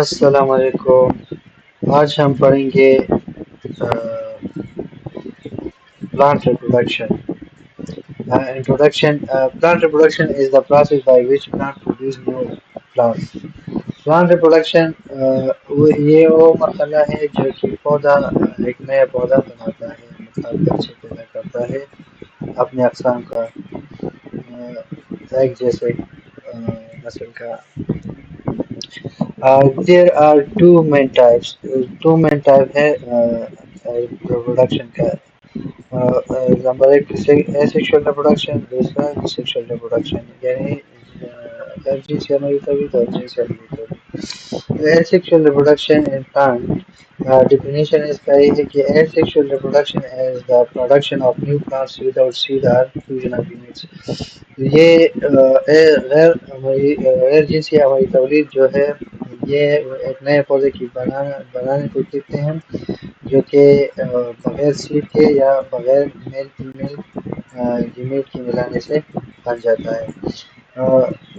السلام علیکم۔ آج ہم پڑھیں گے plant reproduction. Introduction. Plant reproduction is the process by which plant produce new plants. Plant reproduction یہ وہ مرحلہ ہے جو کہ پودا ایک نیا پودا بناتا ہے، مطلب بچے پیدا کرتا ہے اپنے اقسام کا، ایک جیسے نسل کا. There are two main types. Two main type ہے reproduction کا. نمبر ایک asexual reproduction، دوسرا sexual reproduction، یعنی غیر جنسی عملی تولید اور جنسی عملی تولید. Asexual reproduction in plant definition اس کا یہ ہے کہ asexual reproduction is the production of new plants without seed or fusion of units. یہ غیر جنسی عملی تولید جو ہے یہ ایک نئے پودے کی بنانے کو کہتے ہیں جو کہ بغیر سیڈ کے یا بغیر میل فیمیل گیمیٹ کی ملانے سے بن جاتا ہے.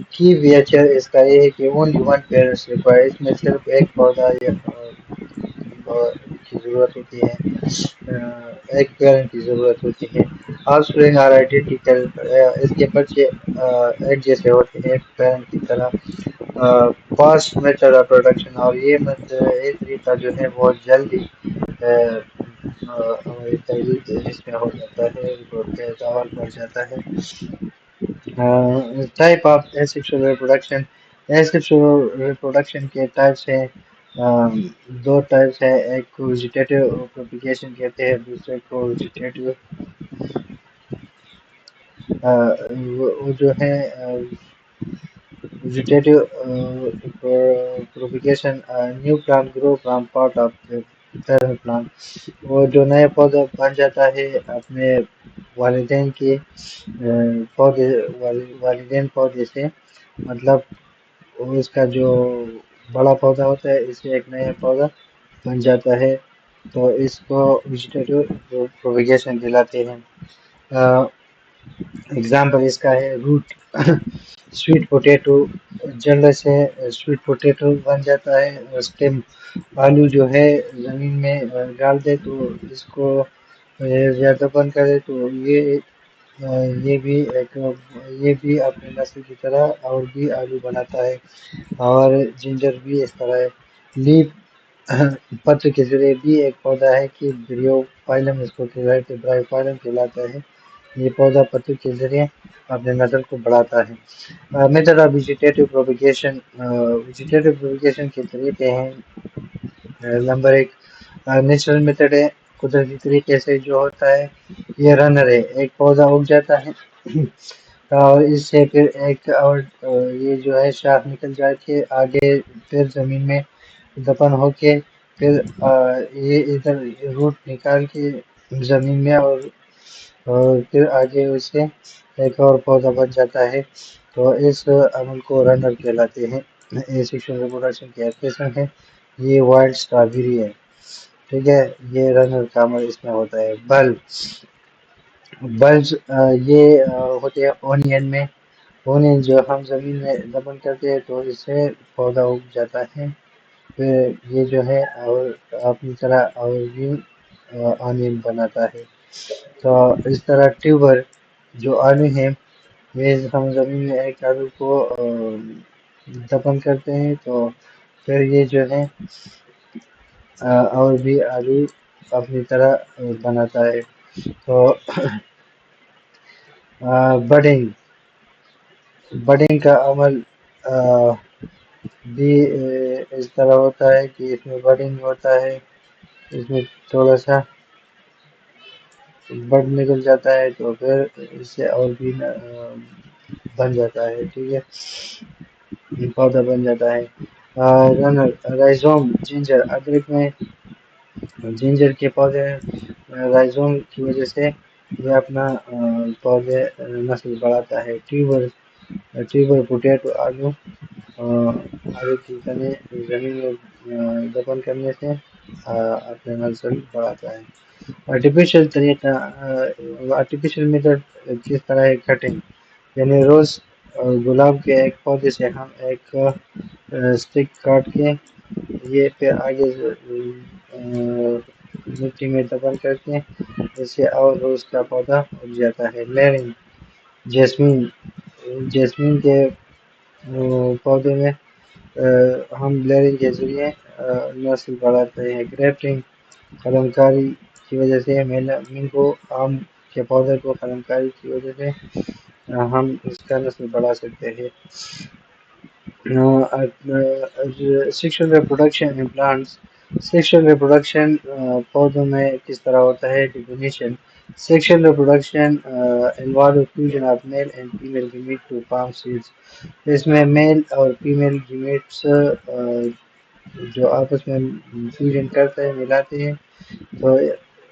کی فیچر اس کا یہ ہے کہ اونلی ون پیرنٹس ریکوائر، اس میں صرف ایک پودا کی ضرورت ہوتی ہے، ایک پیرنٹ کی ضرورت ہوتی ہے. آف سپرنگ آر آئیڈینٹیکل، اس کے بچے ایک جیسے ہوتے ہیں ایک پیرنٹ کی طرح. فاسٹ میتھڈ آف پروڈکشن، اور یہ طریقہ جو ہے بہت جلدی ہماری تحریر اس میں ہو جاتا ہے، پیداوار بڑھ جاتا ہے. Type of asexual reproduction. asexual reproduction کے ٹائپس ہیں، دو ٹائپس ہیں، ایک کو ویجیٹیٹو پروپیگیشن کہتے ہیں، دوسرے کو ویجیٹیٹو وہ جو ہے vegetative propagation. New plant grow from part of the parent plant. وہ جو نیا پودا بن جاتا ہے اپنے والدین کے والدین پودے سے، مطلب اس کا جو بڑا پودا ہوتا ہے اس سے ایک نیا پودا بن جاتا ہے، تو اس کو ویجیٹیٹو پروپیگیشن کہلاتے ہیں. اگزامپل اس کا ہے روٹ سویٹ پوٹیٹو، جڑ سے سویٹ پوٹیٹو بن جاتا ہے. اسٹیم، آلو جو ہے زمین میں ڈال دے تو اس کو زیادہ بند کرے تو یہ بھی اپنے نسل کی طرح اور بھی آلو بناتا ہے. اور جنجر بھی اس طرح ہے. لیف پتر کے ذریعے بھی ایک پودا ہے کہ بریوفائلم اس کو برائیوفائلم کہلاتا ہے. یہ پودا پتر کے ذریعے اپنے نسل کو بڑھاتا ہے. Method of vegetative propagation. Vegetative propagation کے طریقے ہیں، نمبر ایک نیچرل میتھڈ ہے، قدرتی طریقے سے جو ہوتا ہے. یہ رنر ہے، ایک پودا اگ جاتا ہے اور اس سے پھر ایک اور یہ جو ہے شاخ نکل جا کے آگے پھر زمین میں دفن ہو کے پھر یہ ادھر روٹ نکال کے زمین میں اور پھر آگے اس سے ایک اور پودا بن جاتا ہے. تو اس عمل کو رنر کہلاتے ہیں. asexual reproduction کے قسم ہے. یہ وائلڈ اسٹرابیری ہے، ٹھیک ہے، یہ رنر کا عمل اس میں ہوتا ہے. بلز یہ ہوتے ہیں اونین میں. اونین جو ہم زمین میں دفن کرتے ہیں تو اس سے پودا اگ جاتا ہے، پھر یہ جو ہے اور اپنی طرح اور بھی اونین بناتا ہے. تو اس طرح ٹیوبر جو آلو ہیں، یہ ہم زمین میں ایک آلو کو دفن کرتے ہیں تو پھر یہ جو ہے اور بھی آلو اپنی طرح بناتا ہے. تو بڈنگ کا عمل بھی اس طرح ہوتا ہے کہ اس میں بڈنگ ہوتا ہے، اس میں تھوڑا سا بڈ نکل جاتا ہے تو پھر اس سے اور بھی بن جاتا ہے، ٹھیک ہے، پودا بن جاتا ہے. رائزوم جنجر، ادرک میں جنجر کے پودے رائزوم کی وجہ سے یہ اپنا پودے نسل بڑھاتا ہے. ٹیوبر پوٹیٹو، آلو کی تنے زمین میں دفن کرنے سے اپنے نسل بڑھاتا ہے. آرٹیفیشل طریقہ، آرٹیفیشل میتھڈ کس طرح ہے؟ کٹنگ، یعنی روز گلاب کے ایک پودے سے ہم ایک سٹک کاٹ کے یہ پھر آگے مٹی میں دفن کرتے ہیں، اس سے اور روز کا پودا اگ جاتا ہے۔ لیئرنگ، جیسمین، جیسمین کے پودے میں ہم لیئرنگ کے ذریعے نسل بڑھاتے ہیں۔ گریفٹنگ، قلم کاری کی وجہ سے مینگو آم کے پودے کو قلم کاری کی وجہ سے ہم اس کا نسل بڑھا سکتے ہیں۔ Sexual reproduction in plants, sexual reproduction پودوں میں کس طرح ہوتا ہے؟ Definition: sexual reproduction involve fusion of male and female gamete to form seeds, اس میں میل اور فیمیل گیمیٹس جو آپس میں فیوژن کرتے ہیں، ملاتے ہیں، تو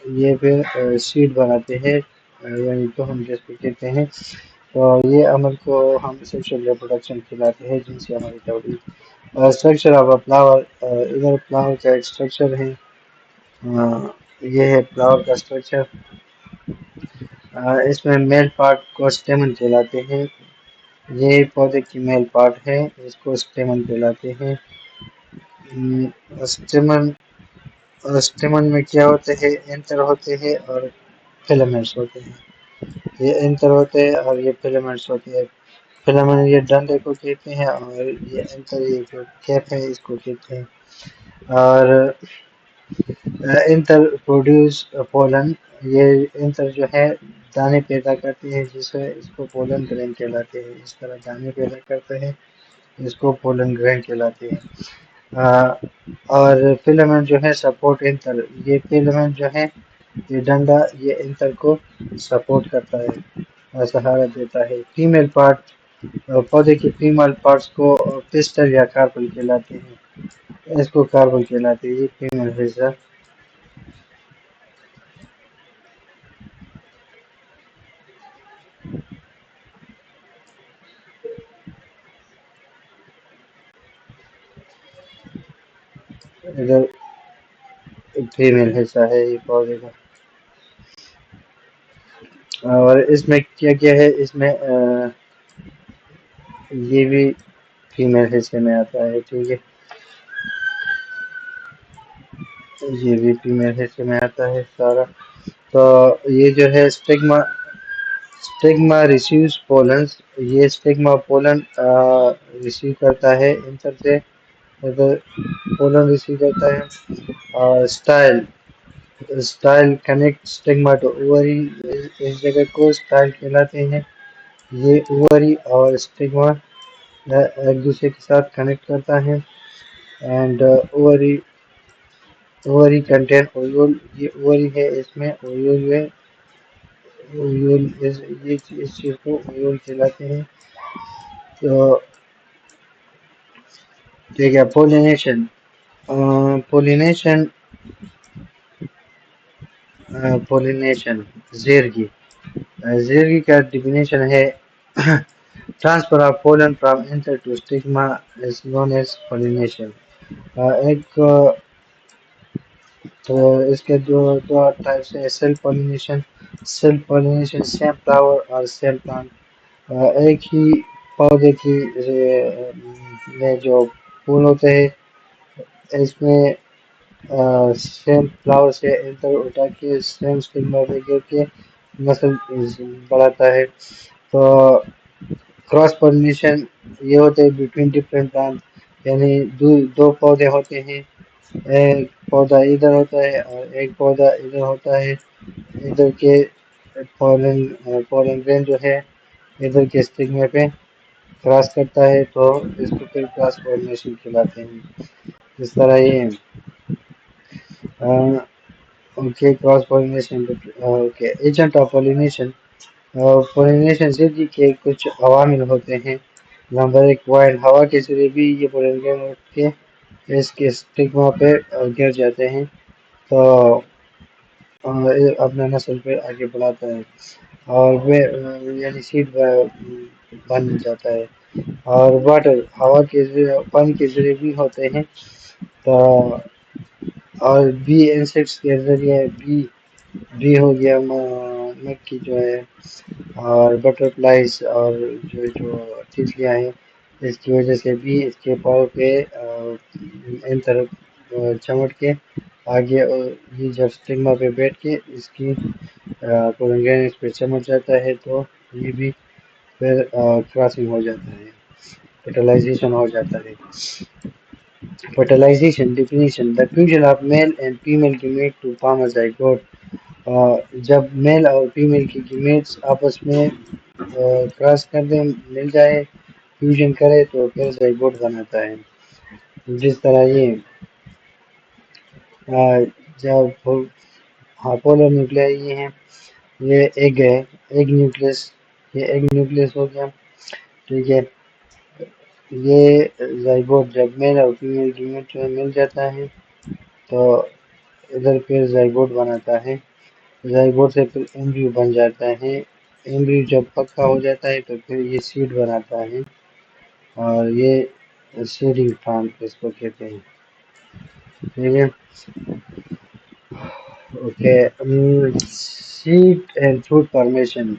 یہ پھر سیڈ بناتے ہیں، یعنی تو ہم جس کو کہتے ہیں، تو یہ عمل کو ہم سیکشل ریپروڈکشن کہلاتے ہیں، جن سے ہماری تولید۔ اسٹرکچر آف اے فلاور، ادھر فلاور کا ایک اسٹرکچر ہے، یہ ہے فلاور کا اسٹرکچر۔ اس میں میل پارٹ کو اسٹیمن کہلاتے ہیں، یہ پودے کی میل پارٹ ہے، اس کو اسٹیمن کہلاتے ہیں۔ اسٹیمن میں کیا ہوتے ہیں؟ اینتر ہوتے ہیں اور فیلامنٹس ہوتے ہیں، یہ اینتر ہوتے ہیں اور یہ فیلامنٹس ہوتے ہیں۔ فیلامنٹ یہ ڈنڈے کو کہتے ہیں اور یہ اینتر، یہ جو کیپ ہے، اس کو کہتے ہیں۔ اور انتر پروڈیوس پولن، یہ انتر جو ہے دانے پیدا کرتے ہیں، جسے اس کو پولن گرین کہلاتے ہیں، اس طرح دانے پیدا کرتے ہیں، اس کو پولن گرین کہلاتے ہیں۔ اور فیلامنٹ جو ہے سپورٹ انتر، یہ فیلامنٹ جو ہے یہ ڈنڈا یہ انتر کو سپورٹ کرتا ہے، سہارا دیتا ہے۔ فیمیل پارٹ، پودے کے فیمیل پارٹس کو پسٹل یا کارپل کہلاتے ہیں، اس کو کاربل کہلاتے ہیں، یہ فیمیل حصہ۔ ادھر فیمیل حصہ ہے یہ پودے کا۔ اور اس میں کیا کیا ہے؟ اس میں یہ بھی فیمیل حصے میں آتا ہے، ٹھیک ہے، یہ بھی فیمیل حصے میں آتا ہے سارا۔ تو یہ جو ہے اسٹگما ریسیوز پولنس، یہ اسٹگما پولن ریسیو کرتا ہے انتر سے، پولن ریسیو کرتا ہے۔ اور style connect stigma to ovary, اس جگہ کو اسٹائل کہلاتے ہیں، یہ اووری اور اسٹگما ایک دوسرے کے ساتھ کنیکٹ کرتا ہے۔ اینڈ اووری کنٹین اویول، یہ اووری ہے، اس میں اویول ہے، اویول یہ اس چیز کو اویول کہلاتے ہیں۔ تو ٹھیک ہے، پولینیشن، پولینیشن زیرگی کا ڈیفینیشن ہے: transfer of pollen from anther to stigma is known as pollination. ایک تو اس کے دو ٹائپس ہیں: سیلف پولینیشن سیم فلاور اور سیم پلانٹ، ایک ہی پودے کی میں جو پھول ہوتے ہیں، اس میں سیم فلاور سے انٹر اٹھا کے سیم اسٹگما پہ گر کے نسل بڑھاتا ہے۔ تو کراس پولینیشن یہ ہوتا ہے بٹوین ڈفرینٹ پلانٹ، یعنی دو پودے ہوتے ہیں، ایک پودا ادھر ہوتا ہے اور ایک پودا ادھر ہوتا ہے، ادھر کے پولن گرین جو ہے ادھر کے اسٹگما پہ کراس کرتا ہے، تو اس کو پھر کراس پولینیشن کہلاتے ہیں۔ اس طرح یہ okay, cross pollination, okay, agent of pollination, pollination زندگی کے کچھ عوامل ہوتے ہیں۔ نمبر ایک، وائلڈ، ہوا کے ذریعے بھی یہ پولن گرین اٹھ کے اس کے اسٹگما پہ گر جاتے ہیں، تو اپنا نسل پہ آگے بڑھاتا ہے، اور وہ یعنی سیڈ بن جاتا ہے۔ اور واٹر، ہوا کے ذریعے، پانی کے ذریعے بھی ہوتے ہیں، تو اور بی انسیکٹس کے ذریعے، بی ہو گیا مکھی جو ہے، اور بٹر فلائز اور جو تتلیاں ہیں، اس کی وجہ سے بھی اس کے پاؤں پہ انتر چمٹ کے آگے یہ جب اسٹگما پہ بیٹھ کے اس کی پولنگرین اس پہ چمٹ جاتا ہے تو یہ بھی پھر کراسنگ ہو جاتا ہے، fertilization ہو جاتا ہے۔ Fertilization definition: the fusion of male and female gamete to form a zygote۔ جب میل اور فیمیل کی گیمیٹس آپس میں کراس کر دیں، مل جائے، فیوژن کرے تو پھر زائگوٹ بناتا ہے۔ جس طرح یہ جب پولر نیوکلیائی یہ ہیں، یہ ایگ ہے، ایگ نیوکلیس، یہ ایگ نیوکلیس ہو گیا، ٹھیک ہے۔ یہ زائگوٹ جب میل اور فیمیل گیمیٹ میں مل جاتا ہے تو ادھر پھر زائگوٹ بناتا ہے، زائگوٹ سے پھر ایمبریو بن جاتا ہے، ایمبریو جب پکا ہو جاتا ہے تو پھر یہ سیڈ بناتا ہے، اور یہ سیڈنگ فارم اس کو کہتے ہیں، ٹھیک ہے۔ Okay, seed and fruit formation,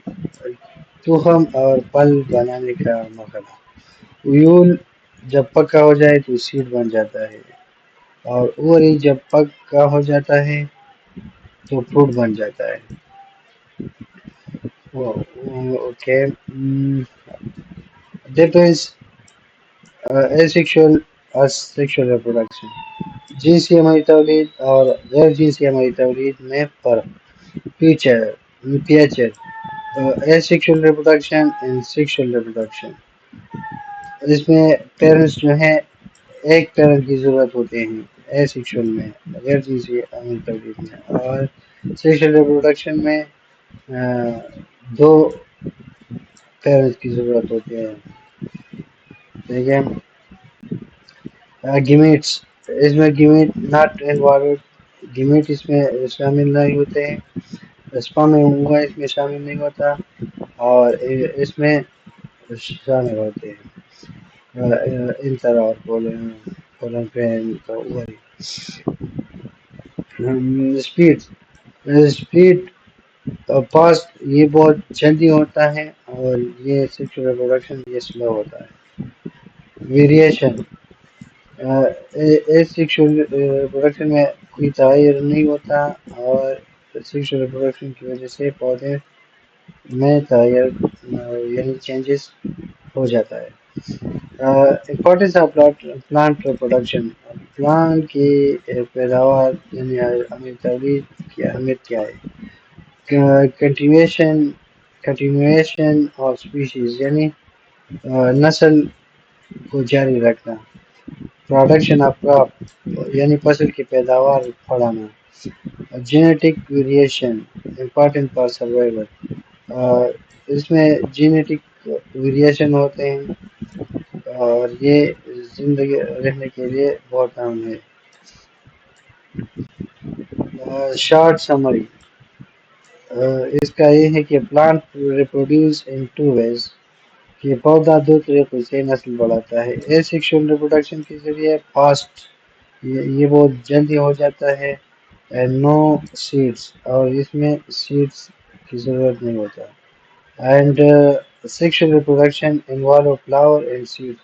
تخم اور پھل بنانے کا مرحلہ۔ اویول جب پکا ہو جائے تو سیڈ بن جاتا ہے، اور اووری جب پکا ہو جاتا ہے تو فروٹ بن جاتا ہے۔ Okay, that is asexual asexual reproduction۔ جنسی ہماری تولید اور غیر جنسی ہماری تولید میں فرق۔ Feature asexual reproduction and sexual reproduction، اس میں پیرنٹس جو ہیں ایک پیرنٹ کی ضرورت ہوتے ہیں asexual میں، غیر جنسی ہماری تولید میں، اور sexual reproduction میں دو پیرنٹس کی ضرورت ہوتی ہے، ٹھیک ہے۔ گیمیٹس، اس میں گیمیٹ ناٹ انوالوڈ، گیمیٹ اس میں شامل نہیں ہوتے ہیں، اسپرم ہوا اس میں شامل نہیں ہوتا، اور اس میں شامل ہوتے ہیں انٹر اور کولن پین کا اووری۔ اسپیڈ فاسٹ، یہ بہت جلدی ہوتا ہے، اور یہ سیکشل ریپروڈکشن یہ سلو ہوتا ہے۔ ویریشن، سیکشل ریپروڈکشن میں کوئی تغیر نہیں ہوتا، اور سیکشل ریپروڈکشن کی وجہ سے پودے میں تغیر یعنی چینجز ہو جاتا ہے۔ Importance of plant reproduction, plant کی پیداوار یعنی ہمیں تولید کی اہمیت کیا ہے؟ کنٹینویشن آف اسپیشیز، یعنی نسل کو جاری رکھنا۔ پروڈکشن آف کراپ، یعنی فصل کی پیداوار بڑھانا۔ Genetic variation important for survival, اس میں جینیٹک ویریشن ہوتے ہیں اور یہ زندگی رہنے کے لیے بہت اہم ہے۔ شارٹ سمری اس کا یہ ہے کہ پلانٹ ریپروڈیوس ان ٹو ویز، یہ پودا دو طریقوں سے نسل بڑھاتا ہے۔ asexual reproduction کے ذریعے فاسٹ، یہ بہت جلدی ہو جاتا ہے، نو سیڈس، اور اس میں سیڈس کی ضرورت نہیں ہوتا، and sexual reproduction involve flower and seed،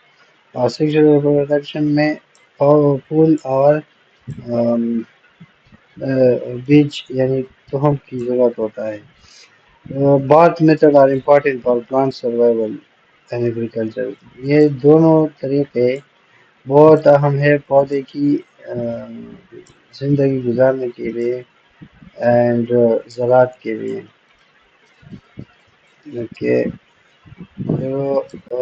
اور sexual reproduction میں پھول اور بیج یعنی تخم کی ضرورت ہوتا ہے۔ Both method are important for plant survival and agriculture, یہ دونوں طریقے بہت اہم ہے پودے کی زندگی گزارنے کے لیے اینڈ زراعت کے لیے۔ اوکے، تو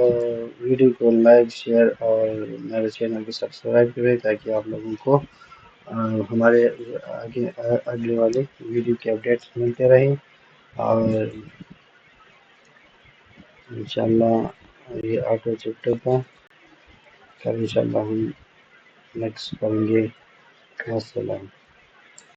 ویڈیو کو لائک، شیئر اور میرے چینل کو سبسکرائب کریں تاکہ آپ لوگوں کو ہمارے اگلے والے ویڈیو کے اپڈیٹس ملتے رہیں، اور انشاءاللہ یہ آٹو چیپٹر کا کل انشاءاللہ ہم نیکسٹ کریں گے۔ السلام۔